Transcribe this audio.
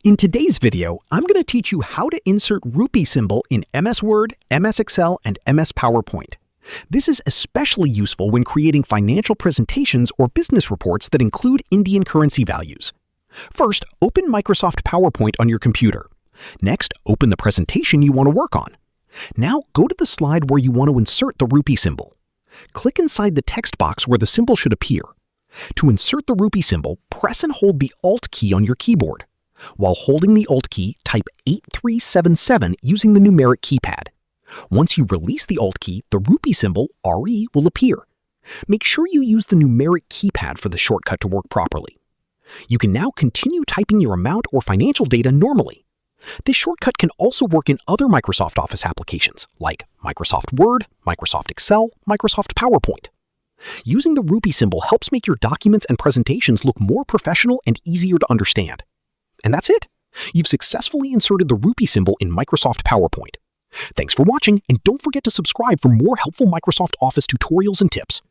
In today's video, I'm going to teach you how to insert Rupee symbol in MS Word, MS Excel, and MS PowerPoint. This is especially useful when creating financial presentations or business reports that include Indian currency values. First, open Microsoft PowerPoint on your computer. Next, open the presentation you want to work on. Now, go to the slide where you want to insert the Rupee symbol. Click inside the text box where the symbol should appear. To insert the Rupee symbol, press and hold the Alt key on your keyboard. While holding the Alt key, type 8377 using the numeric keypad. Once you release the Alt key, the Rupee symbol, RE, will appear. Make sure you use the numeric keypad for the shortcut to work properly. You can now continue typing your amount or financial data normally. This shortcut can also work in other Microsoft Office applications, like Microsoft Word, Microsoft Excel, Microsoft PowerPoint. Using the Rupee symbol helps make your documents and presentations look more professional and easier to understand. And that's it. You've successfully inserted the Rupee symbol in Microsoft PowerPoint. Thanks for watching, and don't forget to subscribe for more helpful Microsoft Office tutorials and tips.